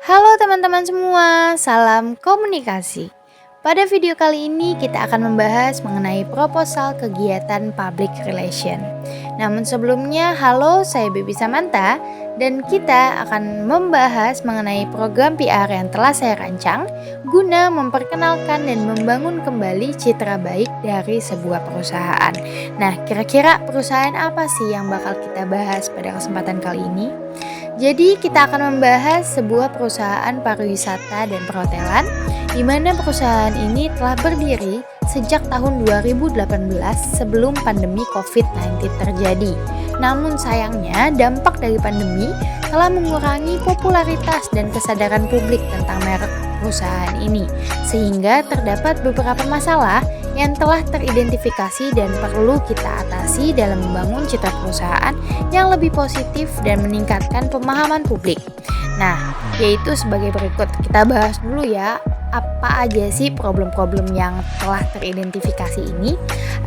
Halo teman-teman semua, salam komunikasi. Pada video kali ini kita akan membahas mengenai proposal kegiatan public relation. Namun sebelumnya, halo, saya Bibi Samantha dan kita akan membahas mengenai program PR yang telah saya rancang guna memperkenalkan dan membangun kembali citra baik dari sebuah perusahaan. Nah, kira-kira perusahaan apa sih yang bakal kita bahas pada kesempatan kali ini? Jadi kita akan membahas sebuah perusahaan pariwisata dan perhotelan di mana perusahaan ini telah berdiri sejak tahun 2018 sebelum pandemi COVID-19 terjadi. Namun sayangnya dampak dari pandemi telah mengurangi popularitas dan kesadaran publik tentang merek perusahaan ini, sehingga terdapat beberapa masalah yang telah teridentifikasi dan perlu kita atasi dalam membangun citra perusahaan yang lebih positif dan meningkatkan pemahaman publik. Nah, yaitu sebagai berikut. Kita bahas dulu ya, apa aja sih problem-problem yang telah teridentifikasi ini.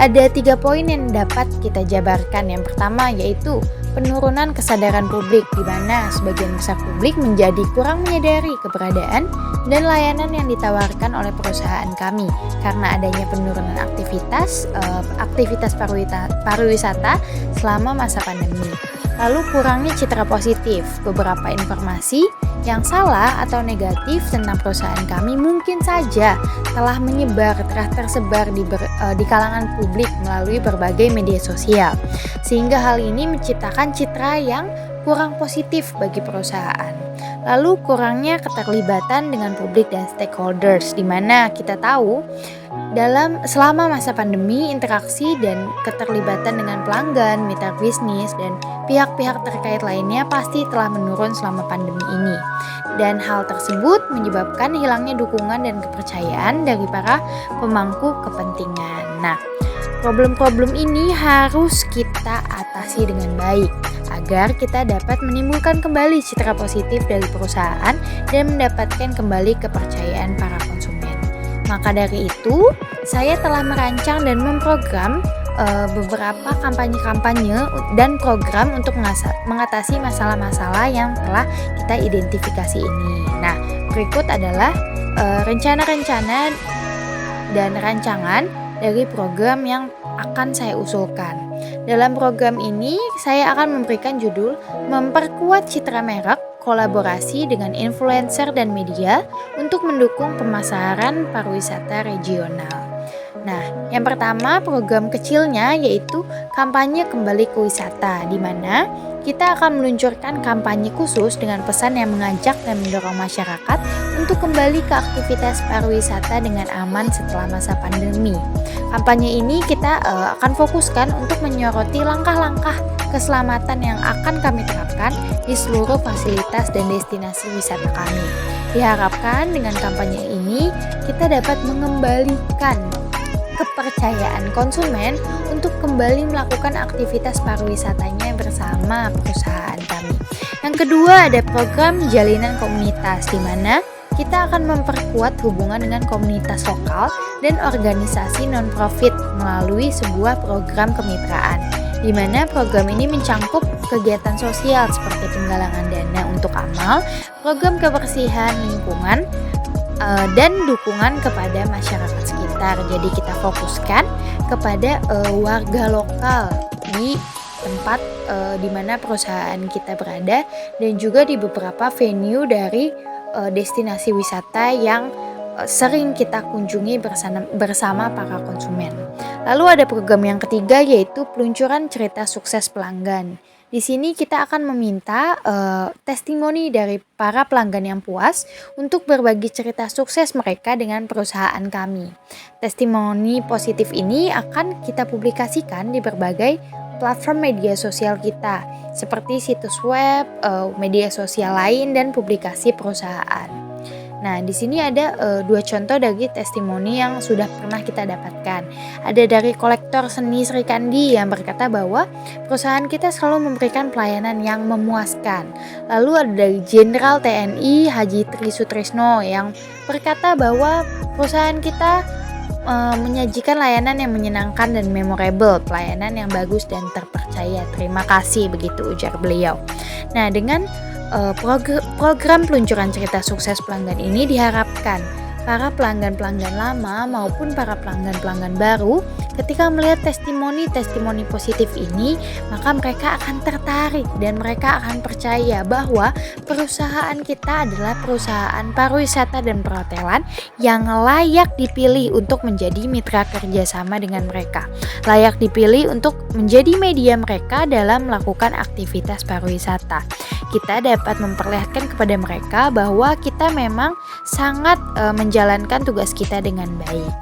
Ada 3 poin yang dapat kita jabarkan. Yang pertama yaitu penurunan kesadaran publik, di mana sebagian besar publik menjadi kurang menyadari keberadaan dan layanan yang ditawarkan oleh perusahaan kami karena adanya penurunan aktivitas pariwisata selama masa pandemi. Lalu kurangnya citra positif, beberapa informasi yang salah atau negatif tentang perusahaan kami mungkin saja telah tersebar di kalangan publik melalui berbagai media sosial, sehingga hal ini menciptakan citra yang kurang positif bagi perusahaan. Lalu kurangnya keterlibatan dengan publik dan stakeholders, di mana kita tahu selama masa pandemi, interaksi dan keterlibatan dengan pelanggan, mitra bisnis, dan pihak-pihak terkait lainnya pasti telah menurun selama pandemi ini. Dan hal tersebut menyebabkan hilangnya dukungan dan kepercayaan dari para pemangku kepentingan. Nah, problem-problem ini harus kita atasi dengan baik agar kita dapat menimbulkan kembali citra positif dari perusahaan dan mendapatkan kembali kepercayaan para konsumen. Maka dari itu, saya telah merancang dan memprogram beberapa kampanye-kampanye dan program untuk mengatasi masalah-masalah yang telah kita identifikasi ini. Nah, berikut adalah rencana-rencana dan rancangan dari program yang akan saya usulkan. Dalam program ini, saya akan memberikan judul Memperkuat Citra Merek, kolaborasi dengan influencer dan media untuk mendukung pemasaran pariwisata regional. Nah, yang pertama program kecilnya yaitu kampanye kembali ke wisata, di mana kita akan meluncurkan kampanye khusus dengan pesan yang mengajak dan mendorong masyarakat untuk kembali ke aktivitas pariwisata dengan aman setelah masa pandemi. Kampanye ini kita akan fokuskan untuk menyoroti langkah-langkah keselamatan yang akan kami terapkan di seluruh fasilitas dan destinasi wisata kami. Diharapkan dengan kampanye ini kita dapat mengembalikan kepercayaan konsumen untuk kembali melakukan aktivitas pariwisatanya bersama perusahaan kami. Yang kedua ada program jalinan komunitas, di mana kita akan memperkuat hubungan dengan komunitas lokal dan organisasi non-profit melalui sebuah program kemitraan, di mana program ini mencangkup kegiatan sosial seperti penggalangan dana untuk amal, program kebersihan lingkungan, dan dukungan kepada masyarakat sekitar. Jadi kita fokuskan kepada warga lokal di tempat di mana perusahaan kita berada dan juga di beberapa venue dari destinasi wisata yang sering kita kunjungi bersama para konsumen. Lalu ada program yang ketiga yaitu peluncuran cerita sukses pelanggan. Di sini kita akan meminta testimoni dari para pelanggan yang puas untuk berbagi cerita sukses mereka dengan perusahaan kami. Testimoni positif ini akan kita publikasikan di berbagai platform media sosial kita, seperti situs web, media sosial lain, dan publikasi perusahaan. Nah, di sini ada 2 contoh dari testimoni yang sudah pernah kita dapatkan. Ada dari kolektor seni Sri Kandi yang berkata bahwa perusahaan kita selalu memberikan pelayanan yang memuaskan. Lalu ada dari Jenderal TNI Haji Tri Sutrisno yang berkata bahwa perusahaan kita menyajikan layanan yang menyenangkan dan memorable, pelayanan yang bagus dan terpercaya. Terima kasih, begitu ujar beliau. Nah, dengan program peluncuran cerita sukses pelanggan ini diharapkan para pelanggan-pelanggan lama maupun para pelanggan-pelanggan baru ketika melihat testimoni-testimoni positif ini, maka mereka akan tertarik dan mereka akan percaya bahwa perusahaan kita adalah perusahaan pariwisata dan perhotelan yang layak dipilih untuk menjadi mitra kerjasama dengan mereka, layak dipilih untuk menjadi media mereka dalam melakukan aktivitas pariwisata. Kita dapat memperlihatkan kepada mereka bahwa kita memang sangat menjalankan tugas kita dengan baik.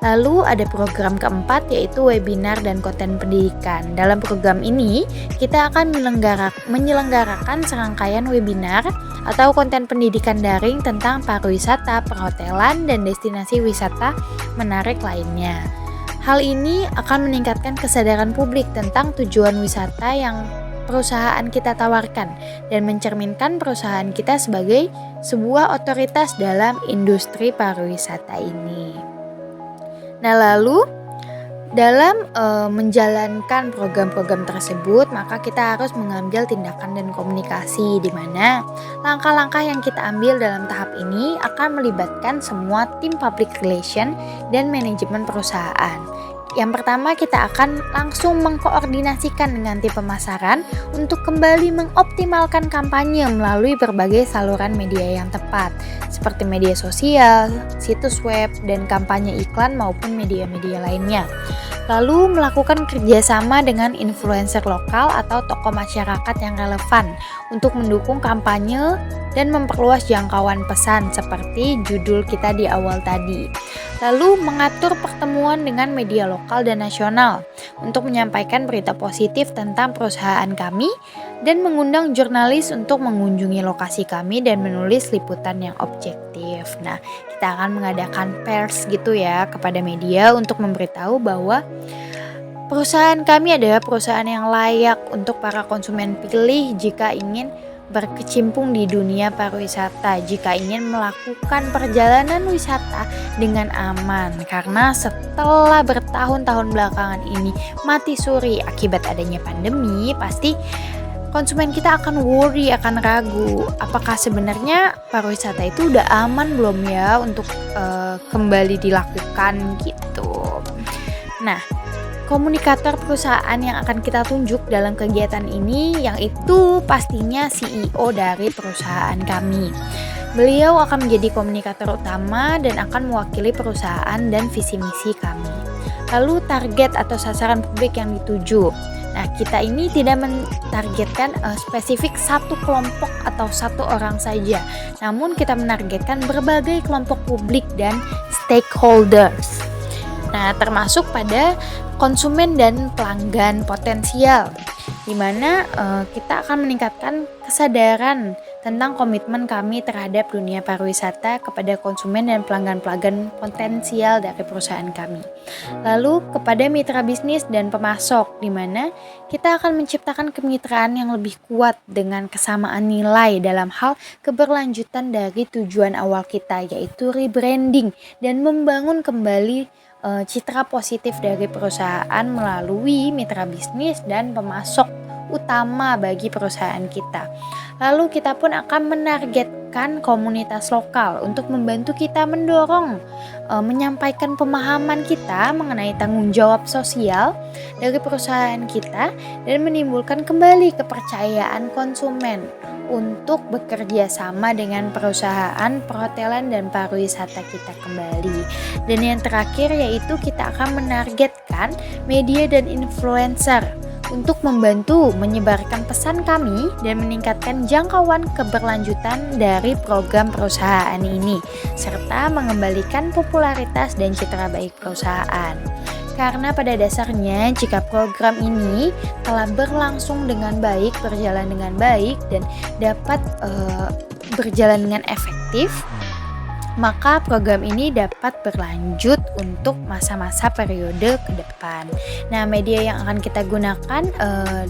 Lalu ada program keempat, yaitu webinar dan konten pendidikan. Dalam program ini kita akan menyelenggarakan serangkaian webinar atau konten pendidikan daring tentang pariwisata, perhotelan, dan destinasi wisata menarik lainnya. Hal ini akan meningkatkan kesadaran publik tentang tujuan wisata yang perusahaan kita tawarkan dan mencerminkan perusahaan kita sebagai sebuah otoritas dalam industri pariwisata ini. Nah, lalu dalam menjalankan program-program tersebut, maka kita harus mengambil tindakan dan komunikasi, di mana langkah-langkah yang kita ambil dalam tahap ini akan melibatkan semua tim public relation dan manajemen perusahaan. Yang pertama, kita akan langsung mengkoordinasikan dengan tim pemasaran untuk kembali mengoptimalkan kampanye melalui berbagai saluran media yang tepat, seperti media sosial, situs web, dan kampanye iklan maupun media-media lainnya. Lalu melakukan kerjasama dengan influencer lokal atau tokoh masyarakat yang relevan untuk mendukung kampanye dan memperluas jangkauan pesan seperti judul kita di awal tadi. Lalu mengatur pertemuan dengan media lokal dan nasional untuk menyampaikan berita positif tentang perusahaan kami dan mengundang jurnalis untuk mengunjungi lokasi kami dan menulis liputan yang objektif. Nah, kita akan mengadakan pers gitu ya kepada media untuk memberitahu bahwa perusahaan kami adalah perusahaan yang layak untuk para konsumen pilih jika ingin berkecimpung di dunia pariwisata, jika ingin melakukan perjalanan wisata dengan aman, karena setelah bertahun-tahun belakangan ini mati suri akibat adanya pandemi, pasti konsumen kita akan worry, akan ragu apakah sebenarnya pariwisata itu udah aman belum ya untuk kembali dilakukan gitu. Nah, komunikator perusahaan yang akan kita tunjuk dalam kegiatan ini yang itu pastinya CEO dari perusahaan kami. Beliau akan menjadi komunikator utama dan akan mewakili perusahaan dan visi misi kami. Lalu target atau sasaran publik yang dituju. Nah, kita ini tidak mentargetkan spesifik satu kelompok atau satu orang saja, namun kita menargetkan berbagai kelompok publik dan stakeholders. Nah, termasuk pada konsumen dan pelanggan potensial, di mana kita akan meningkatkan kesadaran tentang komitmen kami terhadap dunia pariwisata kepada konsumen dan pelanggan-pelanggan potensial dari perusahaan kami. Lalu kepada mitra bisnis dan pemasok, di mana kita akan menciptakan kemitraan yang lebih kuat dengan kesamaan nilai dalam hal keberlanjutan dari tujuan awal kita, yaitu rebranding dan membangun kembali citra positif dari perusahaan melalui mitra bisnis dan pemasok utama bagi perusahaan kita. Lalu kita pun akan menargetkan komunitas lokal untuk membantu kita mendorong menyampaikan pemahaman kita mengenai tanggung jawab sosial dari perusahaan kita dan menimbulkan kembali kepercayaan konsumen untuk bekerja sama dengan perusahaan perhotelan dan pariwisata kita kembali. Dan yang terakhir yaitu kita akan menargetkan media dan influencer untuk membantu menyebarkan pesan kami dan meningkatkan jangkauan keberlanjutan dari program perusahaan ini, serta mengembalikan popularitas dan citra baik perusahaan. Karena pada dasarnya jika program ini telah berlangsung dengan baik, berjalan dengan baik dan dapat berjalan dengan efektif, maka program ini dapat berlanjut untuk masa-masa periode ke depan. Nah, media yang akan kita gunakan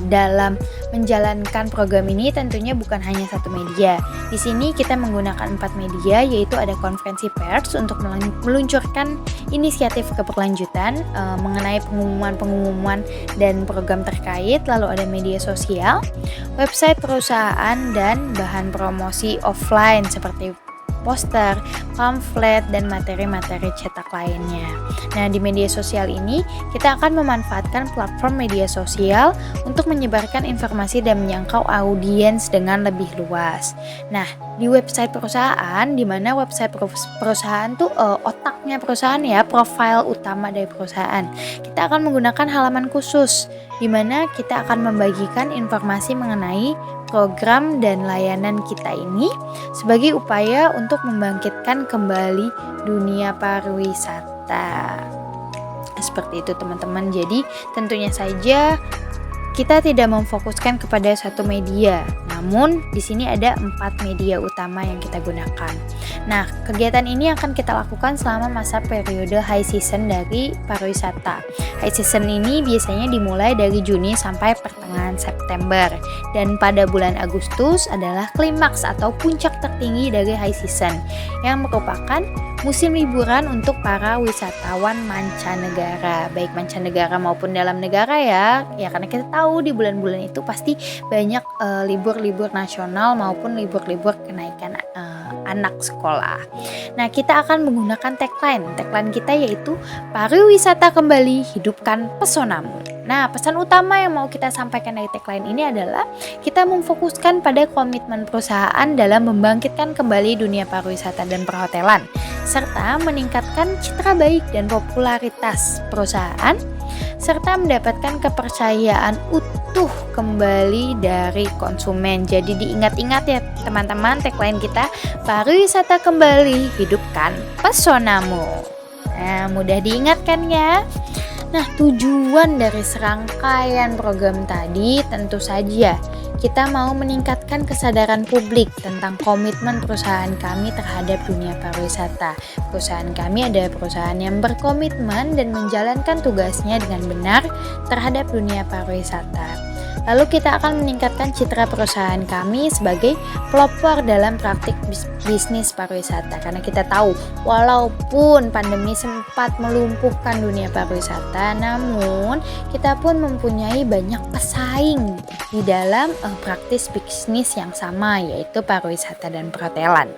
dalam menjalankan program ini tentunya bukan hanya satu media. Di sini kita menggunakan 4 media, yaitu ada konferensi pers untuk meluncurkan inisiatif keberlanjutan mengenai pengumuman dan program terkait, lalu ada media sosial, website perusahaan, dan bahan promosi offline seperti poster, pamflet, dan materi-materi cetak lainnya. Nah, di media sosial ini kita akan memanfaatkan platform media sosial untuk menyebarkan informasi dan menjangkau audiens dengan lebih luas. Nah, di website perusahaan, di mana website perusahaan tuh otaknya perusahaan ya, profil utama dari perusahaan. Kita akan menggunakan halaman khusus di mana kita akan membagikan informasi mengenai program dan layanan kita ini sebagai upaya untuk membangkitkan kembali dunia pariwisata. Seperti itu teman-teman. Jadi tentunya saja kita tidak memfokuskan kepada satu media, namun di sini ada 4 media utama yang kita gunakan. Nah, kegiatan ini akan kita lakukan selama masa periode high season dari pariwisata. High season ini biasanya dimulai dari Juni sampai pertengahan September, dan pada bulan Agustus adalah klimaks atau puncak tertinggi dari high season yang merupakan musim liburan untuk para wisatawan mancanegara, baik mancanegara maupun dalam negara ya karena kita tahu di bulan-bulan itu pasti banyak libur-libur nasional maupun libur-libur kenaikan anak sekolah. Nah, kita akan menggunakan tagline kita yaitu pariwisata kembali, hidupkan pesonamu. Nah, pesan utama yang mau kita sampaikan dari tagline ini adalah kita memfokuskan pada komitmen perusahaan dalam membangkitkan kembali dunia pariwisata dan perhotelan, serta meningkatkan citra baik dan popularitas perusahaan, serta mendapatkan kepercayaan utuh kembali dari konsumen. Jadi diingat-ingat ya teman-teman, tagline kita pariwisata kembali, hidupkan pesonamu. Nah, mudah diingatkan ya. Nah, tujuan dari serangkaian program tadi tentu saja kita mau meningkatkan kesadaran publik tentang komitmen perusahaan kami terhadap dunia pariwisata. Perusahaan kami adalah perusahaan yang berkomitmen dan menjalankan tugasnya dengan benar terhadap dunia pariwisata. Lalu kita akan meningkatkan citra perusahaan kami sebagai pelopor dalam praktik bisnis pariwisata. Karena kita tahu walaupun pandemi sempat melumpuhkan dunia pariwisata, namun kita pun mempunyai banyak pesaing di dalam praktis bisnis yang sama, yaitu pariwisata dan perhotelan.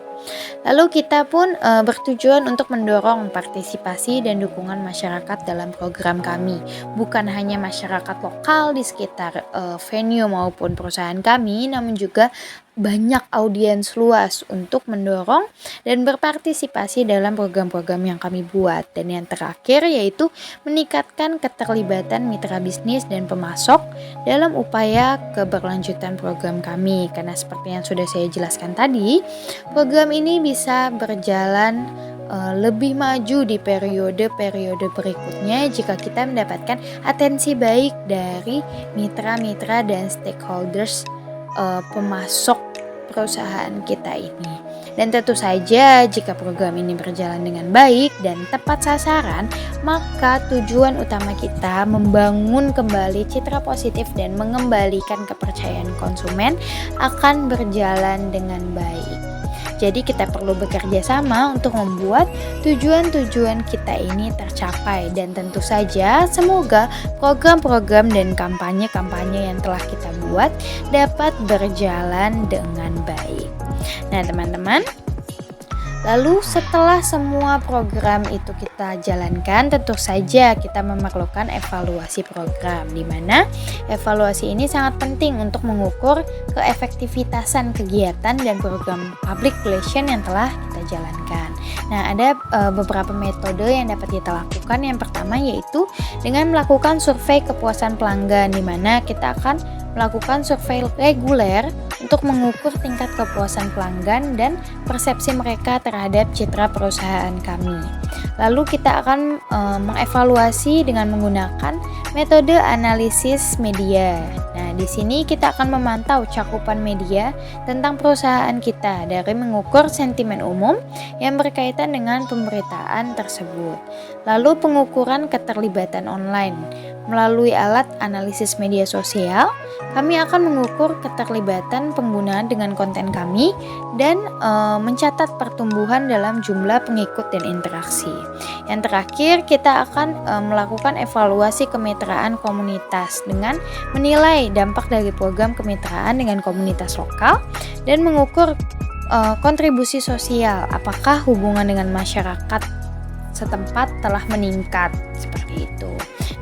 Lalu kita pun bertujuan untuk mendorong partisipasi dan dukungan masyarakat dalam program kami. Bukan hanya masyarakat lokal di sekitar venue maupun perusahaan kami, namun juga banyak audiens luas untuk mendorong dan berpartisipasi dalam program-program yang kami buat. Dan yang terakhir yaitu meningkatkan keterlibatan mitra bisnis dan pemasok dalam upaya keberlanjutan program kami. Karena seperti yang sudah saya jelaskan tadi, program ini bisa berjalan lebih maju di periode-periode berikutnya jika kita mendapatkan atensi baik dari mitra-mitra dan stakeholders pemasok perusahaan kita ini. Dan tentu saja jika program ini berjalan dengan baik dan tepat sasaran, maka tujuan utama kita membangun kembali citra positif dan mengembalikan kepercayaan konsumen akan berjalan dengan baik. Jadi kita perlu bekerja sama untuk membuat tujuan-tujuan kita ini tercapai, dan tentu saja semoga program-program dan kampanye-kampanye yang telah kita buat dapat berjalan dengan baik. Nah teman-teman, lalu setelah semua program itu kita jalankan, tentu saja kita memerlukan evaluasi program, di mana evaluasi ini sangat penting untuk mengukur keefektivitasan kegiatan dan program public relation yang telah kita jalankan. Nah, ada beberapa metode yang dapat kita lakukan. Yang pertama yaitu dengan melakukan survei kepuasan pelanggan, di mana kita akan melakukan survei reguler untuk mengukur tingkat kepuasan pelanggan dan persepsi mereka terhadap citra perusahaan kami. Lalu kita akan mengevaluasi dengan menggunakan metode analisis media. Nah, Nah, di sini kita akan memantau cakupan media tentang perusahaan kita dari mengukur sentimen umum yang berkaitan dengan pemberitaan tersebut. Lalu pengukuran keterlibatan online. Melalui alat analisis media sosial, kami akan mengukur keterlibatan penggunaan dengan konten kami dan mencatat pertumbuhan dalam jumlah pengikut dan interaksi. Yang terakhir, kita akan melakukan evaluasi kemitraan komunitas dengan menilai dampak dari program kemitraan dengan komunitas lokal dan mengukur kontribusi sosial, apakah hubungan dengan masyarakat setempat telah meningkat, seperti itu.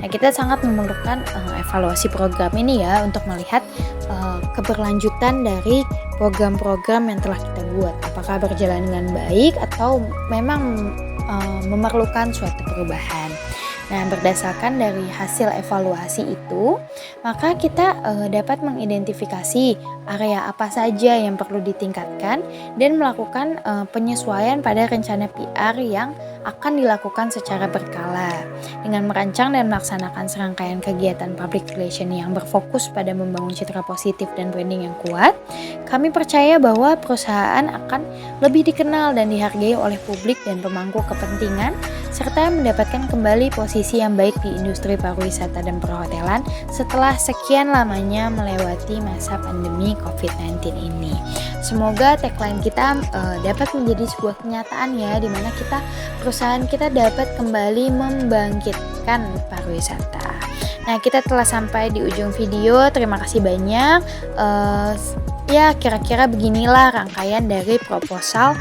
Nah, kita sangat memerlukan evaluasi program ini ya untuk melihat keberlanjutan dari program-program yang telah kita buat, apakah berjalan dengan baik atau memang memerlukan suatu perubahan. Nah, berdasarkan dari hasil evaluasi itu, maka kita dapat mengidentifikasi area apa saja yang perlu ditingkatkan dan melakukan penyesuaian pada rencana PR yang akan dilakukan secara berkala. Dengan merancang dan melaksanakan serangkaian kegiatan public relation yang berfokus pada membangun citra positif dan branding yang kuat, kami percaya bahwa perusahaan akan lebih dikenal dan dihargai oleh publik dan pemangku kepentingan, serta mendapatkan kembali posisi yang baik di industri pariwisata dan perhotelan setelah sekian lamanya melewati masa pandemi COVID-19 ini. Semoga tagline kita dapat menjadi sebuah kenyataan ya, di mana perusahaan kita dapat kembali membangkitkan pariwisata. Nah, kita telah sampai di ujung video. Terima kasih banyak. Ya, kira-kira beginilah rangkaian dari proposal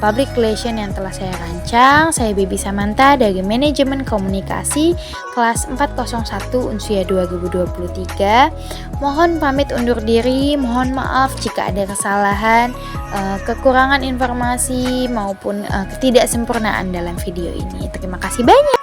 public relation yang telah saya rancang. Saya Baby Samantha dari Manajemen Komunikasi kelas 401 Unsia 2023. Mohon pamit undur diri, mohon maaf jika ada kesalahan, kekurangan informasi maupun ketidaksempurnaan dalam video ini. Terima kasih banyak.